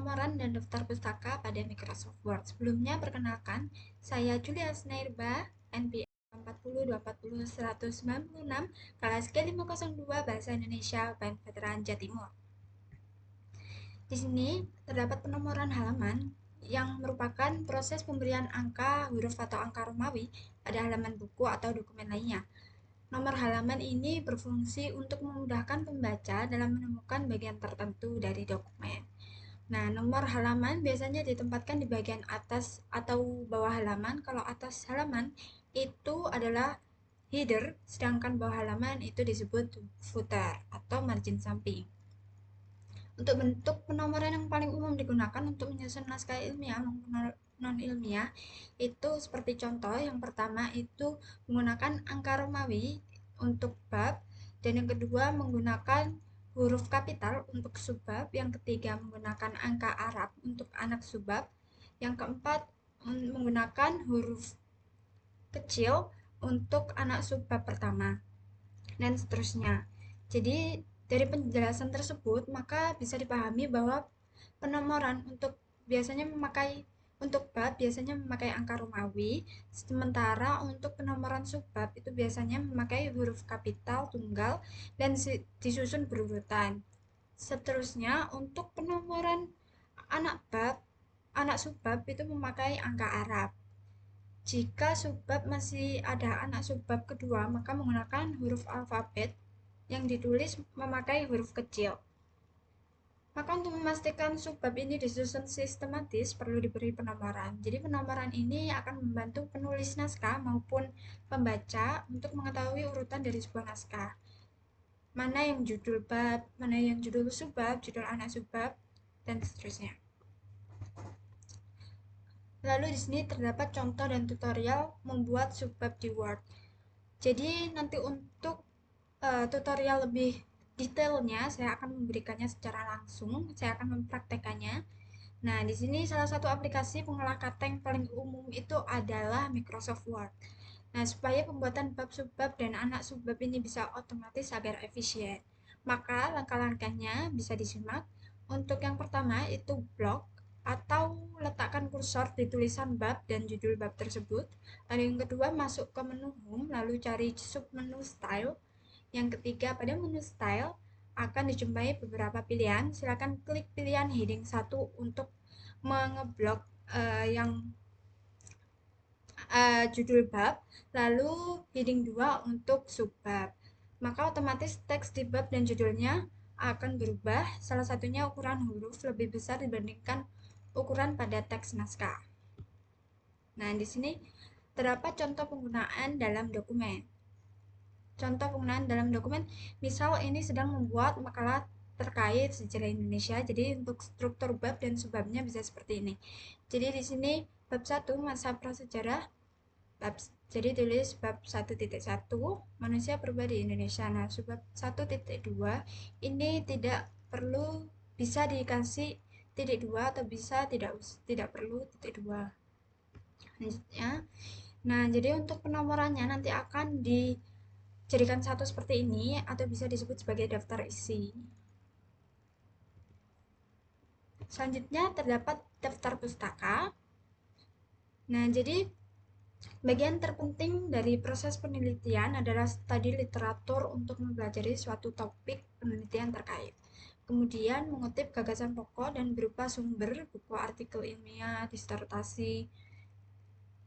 penomoran dan daftar pustaka pada Microsoft Word. Sebelumnya, perkenalkan, saya Julia Snairba, NPM 40 20 196, kelas G502 Bahasa Indonesia, Band Veteran Jatimur. Di sini terdapat penomoran halaman yang merupakan proses pemberian angka, huruf atau angka Romawi pada halaman buku atau dokumen lainnya. Nomor halaman ini berfungsi untuk memudahkan pembaca dalam menemukan bagian tertentu dari dokumen. Nah, nomor halaman biasanya ditempatkan di bagian atas atau bawah halaman. Kalau atas halaman itu adalah header, sedangkan bawah halaman itu disebut footer atau margin samping. Untuk bentuk penomoran yang paling umum digunakan untuk menyusun naskah ilmiah maupun non-ilmiah itu seperti contoh, yang pertama itu menggunakan angka Romawi untuk bab, dan yang kedua menggunakan huruf kapital untuk subbab, yang ketiga menggunakan angka Arab untuk anak subbab, yang keempat menggunakan huruf kecil untuk anak subbab pertama, dan seterusnya. Jadi dari penjelasan tersebut maka bisa dipahami bahwa penomoran untuk bab biasanya memakai angka Romawi, sementara untuk penomoran subbab itu biasanya memakai huruf kapital tunggal dan disusun berurutan. Seterusnya, untuk penomoran anak bab, anak subbab itu memakai angka Arab. Jika subbab masih ada anak subbab kedua, maka menggunakan huruf alfabet yang ditulis memakai huruf kecil. Maka untuk memastikan subbab ini disusun sistematis perlu diberi penomoran. Jadi penomoran ini akan membantu penulis naskah maupun pembaca untuk mengetahui urutan dari sebuah naskah. Mana yang judul bab, mana yang judul subbab, judul anak subbab, dan seterusnya. Lalu di sini terdapat contoh dan tutorial membuat subbab di Word. Jadi nanti untuk tutorial lebih detailnya saya akan memberikannya secara langsung, saya akan mempraktekannya. Nah, di sini salah satu aplikasi pengolah kata yang paling umum itu adalah Microsoft Word. Nah, supaya pembuatan bab subbab dan anak subbab ini bisa otomatis agar efisien, maka langkah-langkahnya bisa disimak. Untuk yang pertama itu blok atau letakkan kursor di tulisan bab dan judul bab tersebut. Lalu yang kedua masuk ke menu home, lalu cari submenu style. Yang ketiga, pada menu style akan dijumpai beberapa pilihan. Silakan klik pilihan heading 1 untuk mengeblok yang judul bab, lalu heading 2 untuk subbab. Maka otomatis teks di bab dan judulnya akan berubah. Salah satunya ukuran huruf lebih besar dibandingkan ukuran pada teks naskah. Nah, di sini terdapat contoh penggunaan dalam dokumen. Contoh penggunaan dalam dokumen, misal ini sedang membuat makalah terkait sejarah Indonesia. Jadi untuk struktur bab dan subbabnya bisa seperti ini. Jadi di sini bab 1 masa prasejarah, jadi tulis bab 1.1 manusia purba di Indonesia. Nah, subbab 1.2 ini tidak perlu, bisa dikasih titik 2 atau bisa tidak perlu titik 2. Lanjutnya, nah jadi untuk penomorannya nanti akan dijadikan satu seperti ini atau bisa disebut sebagai daftar isi. Selanjutnya terdapat daftar pustaka. Nah, jadi bagian terpenting dari proses penelitian adalah studi literatur untuk mempelajari suatu topik penelitian terkait. Kemudian mengutip gagasan pokok dan berupa sumber, buku artikel ilmiah, disertasi.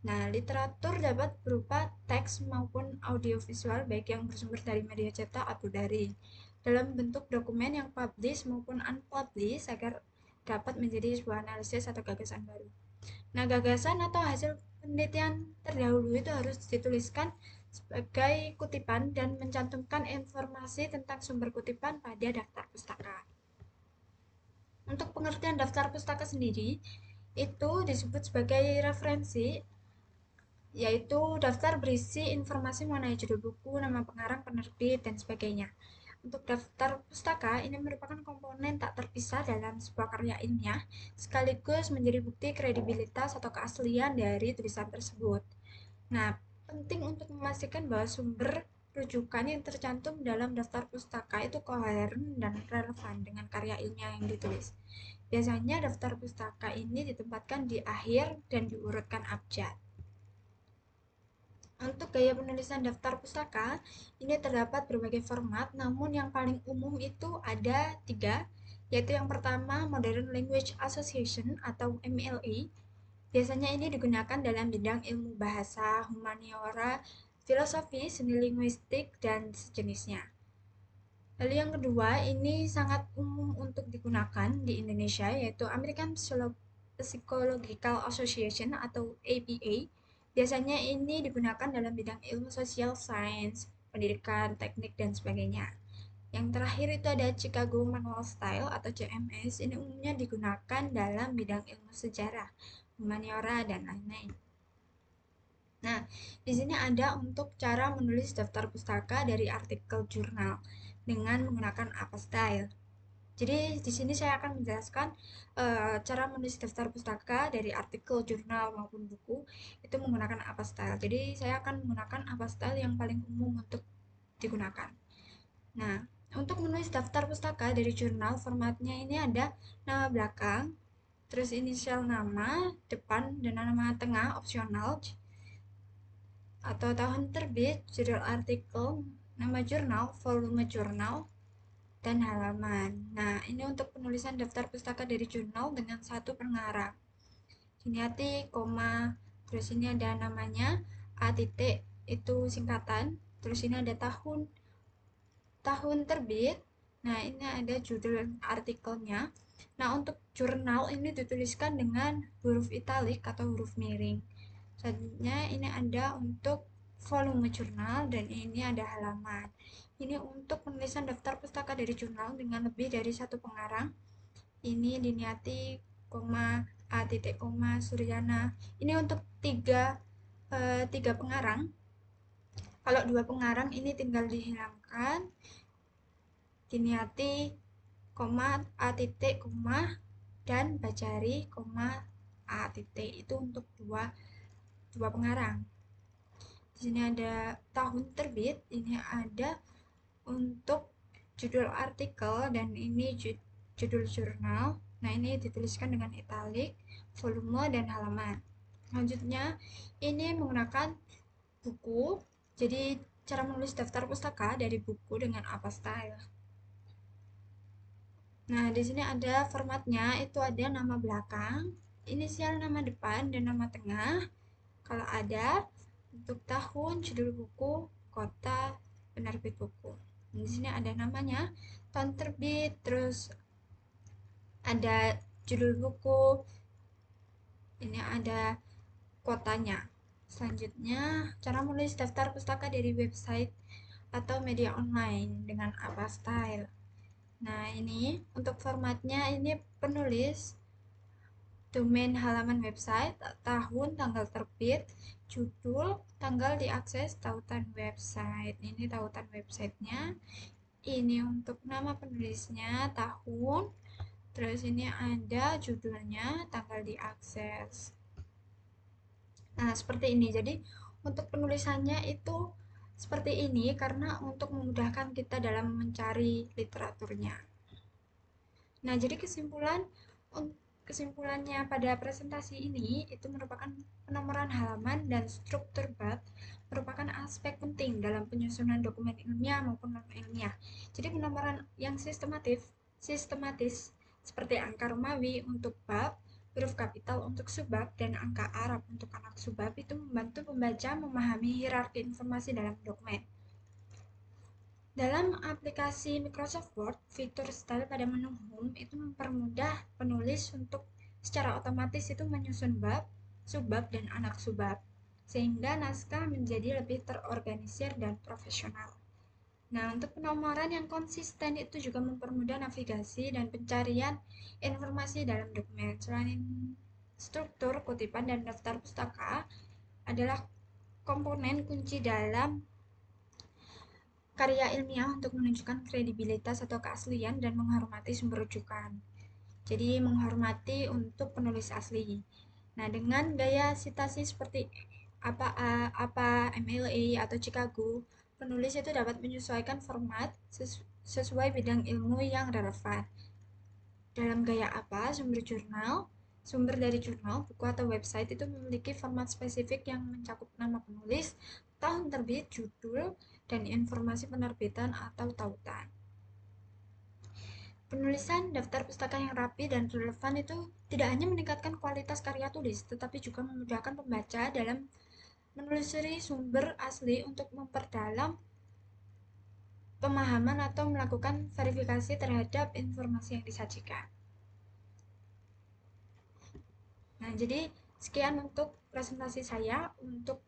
Nah, literatur dapat berupa teks maupun audiovisual baik yang bersumber dari media cetak atau daring, dalam bentuk dokumen yang publish maupun unpublish agar dapat menjadi sebuah analisis atau gagasan baru. Nah, gagasan atau hasil penelitian terdahulu itu harus dituliskan sebagai kutipan dan mencantumkan informasi tentang sumber kutipan pada daftar pustaka. Untuk pengertian daftar pustaka sendiri, itu disebut sebagai referensi, yaitu daftar berisi informasi mengenai judul buku, nama pengarang, penerbit, dan sebagainya. Untuk daftar pustaka, ini merupakan komponen tak terpisah dalam sebuah karya ilmiah, sekaligus menjadi bukti kredibilitas atau keaslian dari tulisan tersebut. Nah, penting untuk memastikan bahwa sumber rujukan yang tercantum dalam daftar pustaka itu koheren dan relevan dengan karya ilmiah yang ditulis. Biasanya daftar pustaka ini ditempatkan di akhir dan diurutkan abjad. Untuk gaya penulisan daftar pustaka, ini terdapat berbagai format, namun yang paling umum itu ada tiga, yaitu yang pertama Modern Language Association atau MLA. Biasanya ini digunakan dalam bidang ilmu bahasa, humaniora, filosofi, seni linguistik, dan sejenisnya. Lalu yang kedua, ini sangat umum untuk digunakan di Indonesia, yaitu American Psychological Association atau APA. Biasanya ini digunakan dalam bidang ilmu sosial science, pendidikan, teknik, dan sebagainya. Yang terakhir itu ada Chicago Manual Style atau CMS. Ini umumnya digunakan dalam bidang ilmu sejarah, humaniora, dan lain-lain. Nah, di sini ada untuk cara menulis daftar pustaka dari artikel jurnal dengan menggunakan apa style. Jadi di sini saya akan menjelaskan cara menulis daftar pustaka dari artikel jurnal maupun buku itu menggunakan apa style. Jadi saya akan menggunakan apa style yang paling umum untuk digunakan. Nah, untuk menulis daftar pustaka dari jurnal formatnya ini ada nama belakang, terus inisial nama, depan, dan nama tengah opsional, atau tahun terbit, judul artikel, nama jurnal, volume jurnal, dan halaman. Nah, ini untuk penulisan daftar pustaka dari jurnal dengan satu pengarang. Sini hati, koma, terus ini ada namanya, A titik, itu singkatan, terus ini ada tahun terbit. Nah, ini ada judul artikelnya. Nah, untuk jurnal ini dituliskan dengan huruf italik atau huruf miring. Selanjutnya ini ada untuk volume jurnal dan ini ada halaman. Ini untuk penulisan daftar pustaka dari jurnal dengan lebih dari satu pengarang. Ini Diniati, A titik, Suryana. Ini untuk tiga pengarang. Kalau dua pengarang ini tinggal dihilangkan. Diniati, A titik, dan Bajari, A titik. Itu untuk dua pengarang. Di sini ada tahun terbit, ini ada untuk judul artikel dan ini judul jurnal. Nah, ini dituliskan dengan italik, volume, dan halaman. Selanjutnya, ini menggunakan buku. Jadi, cara menulis daftar pustaka dari buku dengan apa style. Nah, di sini ada formatnya, itu ada nama belakang, inisial nama depan, dan nama tengah. Kalau ada, untuk tahun, judul buku, kota, penerbit buku. Di sini ada namanya, tahun terbit, terus ada judul buku, ini ada kotanya. Selanjutnya, cara menulis daftar pustaka dari website atau media online dengan apa style. Nah, ini untuk formatnya ini penulis, domain halaman website, tahun, tanggal terbit, judul, tanggal diakses, tautan website. Ini tautan websitenya. Ini untuk nama penulisnya, tahun, terus ini ada judulnya, tanggal diakses. Nah, seperti ini. Jadi, untuk penulisannya itu seperti ini karena untuk memudahkan kita dalam mencari literaturnya. Nah, jadi kesimpulannya pada presentasi ini itu merupakan penomoran halaman dan struktur bab merupakan aspek penting dalam penyusunan dokumen ilmiah maupun non-ilmiah. Jadi penomoran yang sistematis seperti angka Romawi untuk bab, huruf kapital untuk subbab, dan angka Arab untuk anak subbab itu membantu pembaca memahami hierarki informasi dalam dokumen. Dalam aplikasi Microsoft Word, fitur style pada menu Home itu mempermudah penulis untuk secara otomatis itu menyusun bab, subbab, dan anak subbab, sehingga naskah menjadi lebih terorganisir dan profesional. Nah, untuk penomoran yang konsisten itu juga mempermudah navigasi dan pencarian informasi dalam dokumen. Selain struktur, kutipan, dan daftar pustaka adalah komponen kunci dalam karya ilmiah untuk menunjukkan kredibilitas atau keaslian dan menghormati sumber rujukan. Jadi menghormati untuk penulis asli. Nah, dengan gaya sitasi seperti apa MLA atau Chicago penulis itu dapat menyesuaikan format sesuai bidang ilmu yang relevan. Dalam gaya apa sumber jurnal, sumber dari jurnal, buku atau website itu memiliki format spesifik yang mencakup nama penulis, tahun terbit, judul, dan informasi penerbitan atau tautan. Penulisan daftar pustaka yang rapi dan relevan itu tidak hanya meningkatkan kualitas karya tulis, tetapi juga memudahkan pembaca dalam menelusuri sumber asli untuk memperdalam pemahaman atau melakukan verifikasi terhadap informasi yang disajikan. Nah, jadi sekian untuk presentasi saya. Untuk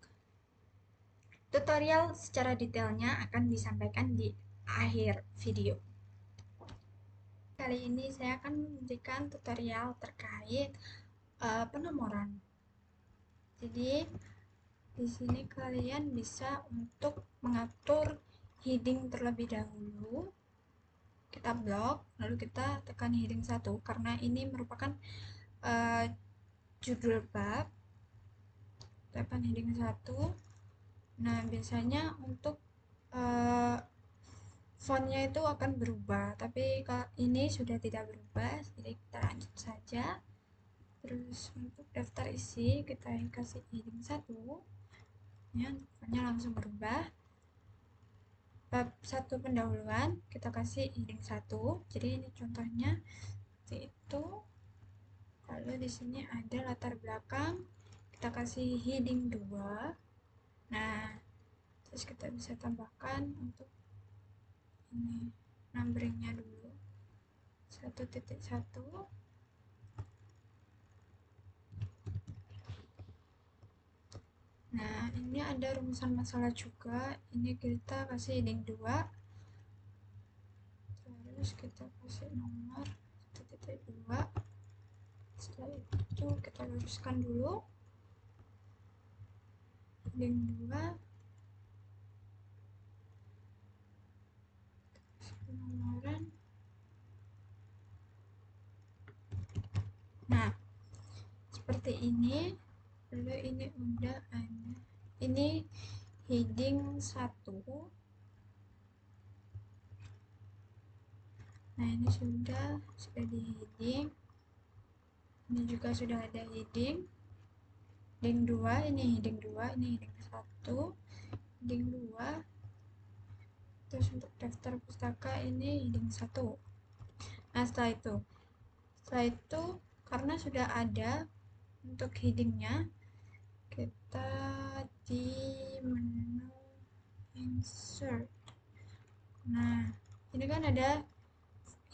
tutorial secara detailnya akan disampaikan di akhir video. Kali ini saya akan memberikan tutorial terkait penomoran. Jadi di sini kalian bisa untuk mengatur heading terlebih dahulu. Kita blok, lalu kita tekan heading 1 karena ini merupakan judul bab. Tekan heading 1. Nah, biasanya untuk fontnya itu akan berubah, tapi ini sudah tidak berubah, jadi kita lanjut saja. Terus untuk daftar isi kita kasih heading 1 ya, fontnya langsung berubah. Bab 1 pendahuluan kita kasih heading 1, jadi ini contohnya seperti itu. Lalu di sini ada latar belakang, kita kasih heading 2. Nah, terus kita bisa tambahkan untuk ini numberingnya dulu 1.1. Nah, ini ada rumusan masalah juga, ini kita kasih heading 2, terus kita kasih nomor 1.2. Setelah itu kita luruskan dulu heading 2, penomoran. Nah, seperti ini. Lalu ini udah ada, ini heading 1. Nah, ini sudah di heading, ini juga sudah ada heading 2, ini heading 2, ini heading 1, heading 2. Terus untuk daftar pustaka ini heading 1. Nah, setelah itu karena sudah ada untuk headingnya, kita di menu insert. Nah, ini kan ada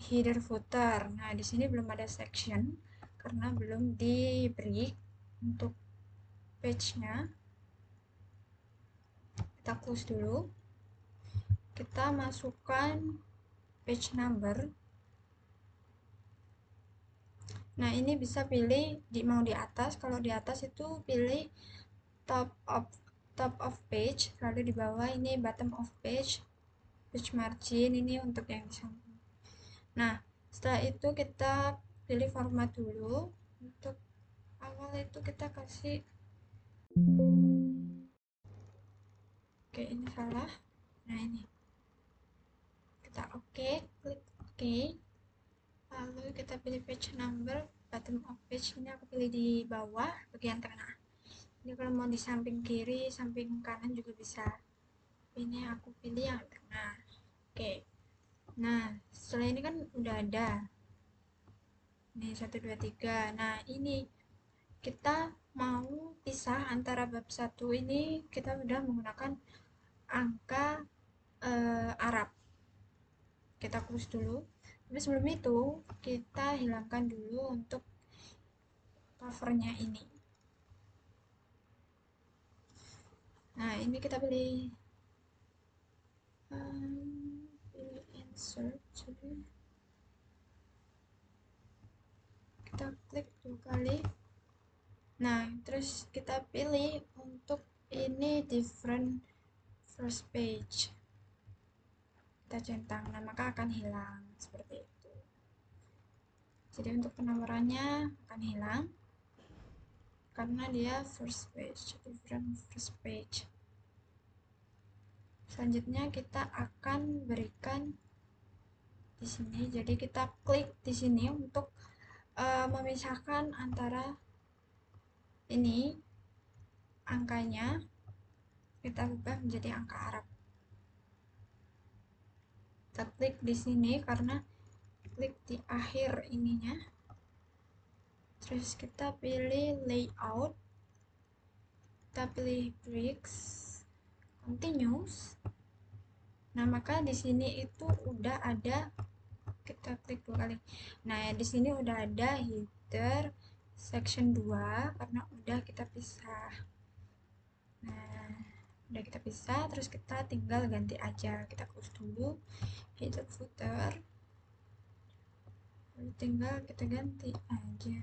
header footer. Nah, di sini belum ada section karena belum diberi untuk page-nya. Kita close dulu. Kita masukkan page number. Nah, ini bisa pilih mau di atas. Kalau di atas itu pilih top of page, lalu di bawah ini bottom of page, page margin ini untuk yang di samping. Nah, setelah itu kita pilih format dulu. Untuk awal itu kita kasih, oke, ini salah. Nah, ini kita oke, klik oke. Lalu kita pilih page number, bottom of page ini aku pilih di bawah bagian tengah. Ini kalau mau di samping kiri, samping kanan juga bisa. Ini aku pilih yang tengah. Oke. Nah, setelah ini kan udah ada. Ini 1 2 3. Nah, ini kita mau pisah antara bab 1 ini, kita udah menggunakan angka Arab. Kita close dulu. Tapi sebelum itu, kita hilangkan dulu untuk covernya ini. Nah, ini kita pilih insert, jadi kita klik 2 kali. Nah, terus kita pilih untuk ini different first page, kita centang, nah maka akan hilang seperti itu. Jadi untuk penomorannya akan hilang karena dia first page, different first page. Selanjutnya kita akan berikan di sini. Jadi kita klik di sini untuk memisahkan antara ini angkanya, kita ubah menjadi angka Arab. Kita klik di sini karena klik di akhir ininya. Terus kita pilih layout, kita pilih bricks, continuous. Nah, maka di sini itu udah ada, kita klik 2 kali. Nah, di sini udah ada header section 2 karena udah kita pisah. Nah, udah kita pisah, terus kita tinggal ganti aja. Kita close dulu header footer. Lalu tinggal kita ganti aja.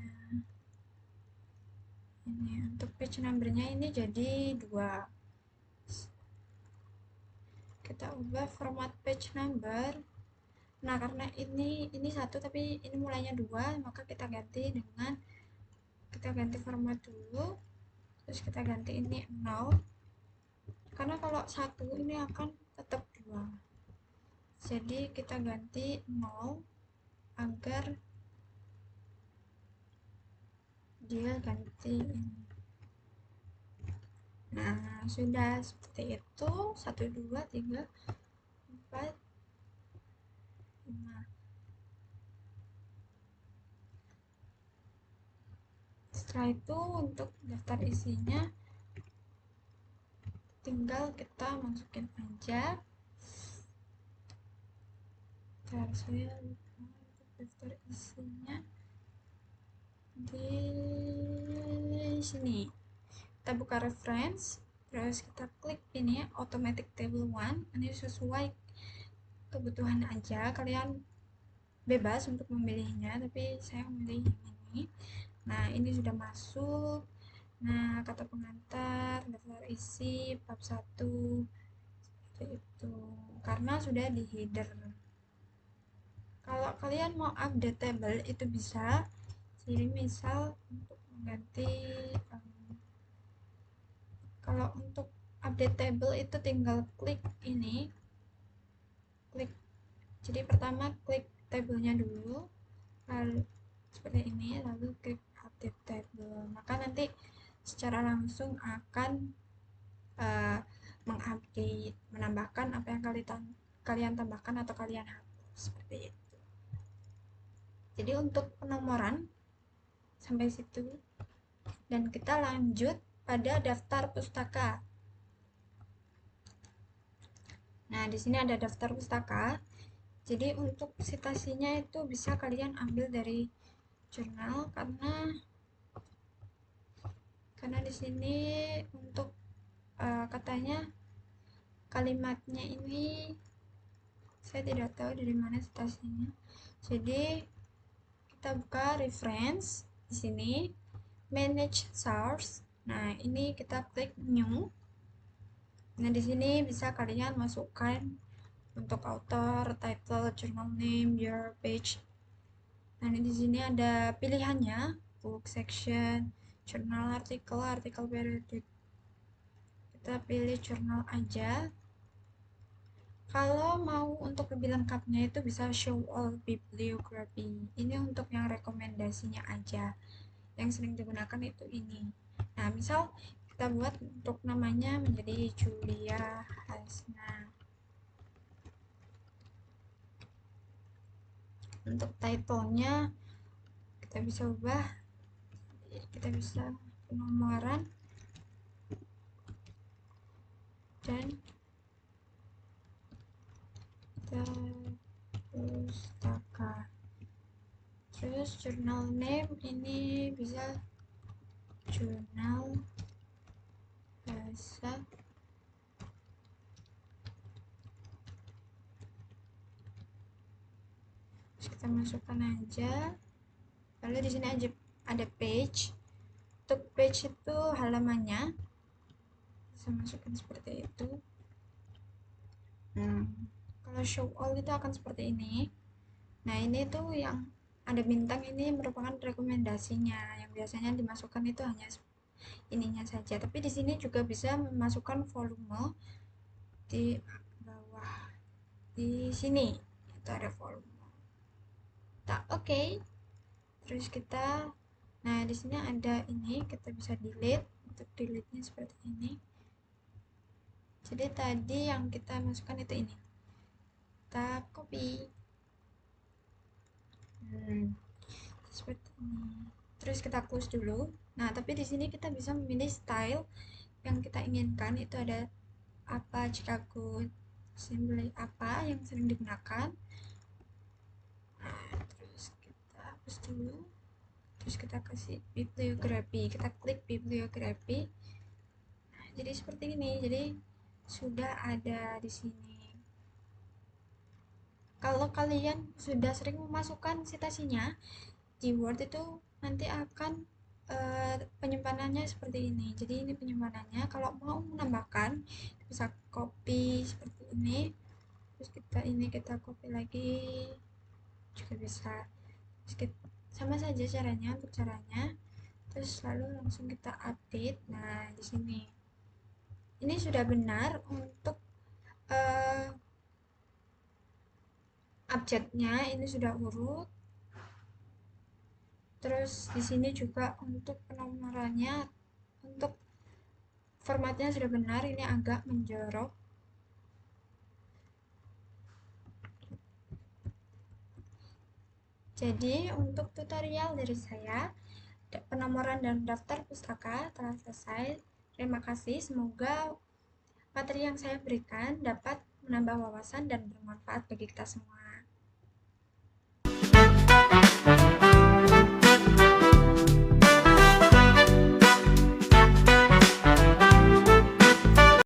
Ini untuk page numbernya ini jadi 2. Kita ubah format page number. Nah, karena ini satu tapi ini mulainya 2, maka kita ganti dengan kita ganti format dulu. Terus kita ganti ini 0. Karena kalau 1 ini akan tetap 2. Jadi kita ganti 0 agar dia ganti ini. Nah, sudah seperti itu. 1 2 3 4 5. Setelah itu untuk daftar isinya tinggal kita masukin aja. Saya lupa untuk daftar isinya di sini. Kita buka reference, terus kita klik ini automatic table 1. Ini sesuai kebutuhan aja, kalian bebas untuk memilihnya, tapi saya memilih yang ini. Nah, ini sudah masuk. Nah, kata pengantar, daftar isi, bab 1, seperti itu. Karena sudah di header. Kalau kalian mau update table itu bisa. Jadi misal untuk mengganti kalau untuk update table itu tinggal klik ini. Klik. Jadi pertama klik tabelnya dulu. Lalu seperti ini, lalu klik update table. Maka nanti secara langsung akan mengupdate, menambahkan apa yang kalian tambahkan atau kalian hapus, seperti itu. Jadi untuk penomoran sampai situ, dan kita lanjut pada daftar pustaka. Nah, di sini ada daftar pustaka. Jadi untuk citasinya itu bisa kalian ambil dari jurnal karena di sini untuk katanya kalimatnya ini saya tidak tahu dari mana citasinya. Jadi kita buka reference di sini, manage source. Nah, ini kita klik new. Nah, di sini bisa kalian masukkan untuk author, title, journal name, year, page. Nah, di sini ada pilihannya, book, section, jurnal, artikel periodic. Kita pilih jurnal aja. Kalau mau untuk lebih lengkapnya itu bisa show all bibliography. Ini untuk yang rekomendasinya aja. Yang sering digunakan itu ini. Nah, misal kita buat untuk namanya menjadi Julia Hasna. Untuk title-nya kita bisa ubah, kita bisa penomoran dan pustaka. Terus journal name ini bisa jurnal bahasa kita masukkan aja. Lalu di sini aja ada page. Untuk page itu halamannya bisa masukkan seperti itu. Kalau show all itu akan seperti ini. Nah, ini tuh yang ada bintang ini merupakan rekomendasinya. Yang biasanya dimasukkan itu hanya ininya saja. Tapi di sini juga bisa memasukkan volume. di bawah di sini itu ada volume. Oke. Terus kita, nah di sini ada ini, kita bisa delete. Untuk delete-nya seperti ini. Jadi tadi yang kita masukkan itu ini. Kita copy. Seperti ini. Terus kita close dulu. Nah, tapi di sini kita bisa memilih style yang kita inginkan. Itu ada apa, Chicago Assembly apa yang sering digunakan. Nah, terus kita hapus dulu. Terus kita kasih bibliografi. Kita klik bibliografi. Nah, jadi seperti ini. Jadi sudah ada di sini. Kalau kalian sudah sering memasukkan citasinya di Word, itu nanti akan penyimpanannya seperti ini. Jadi ini penyimpanannya. Kalau mau menambahkan bisa copy seperti ini. Terus kita copy lagi juga bisa. Sama saja caranya. Untuk caranya, terus lalu langsung kita update. Nah, di sini ini sudah benar untuk abjadnya, ini sudah urut. Terus di sini juga untuk penomorannya, untuk formatnya sudah benar. Ini agak menjorok. Jadi untuk tutorial dari saya, penomoran dan daftar pustaka telah selesai. Terima kasih. Semoga materi yang saya berikan dapat menambah wawasan dan bermanfaat bagi kita semua.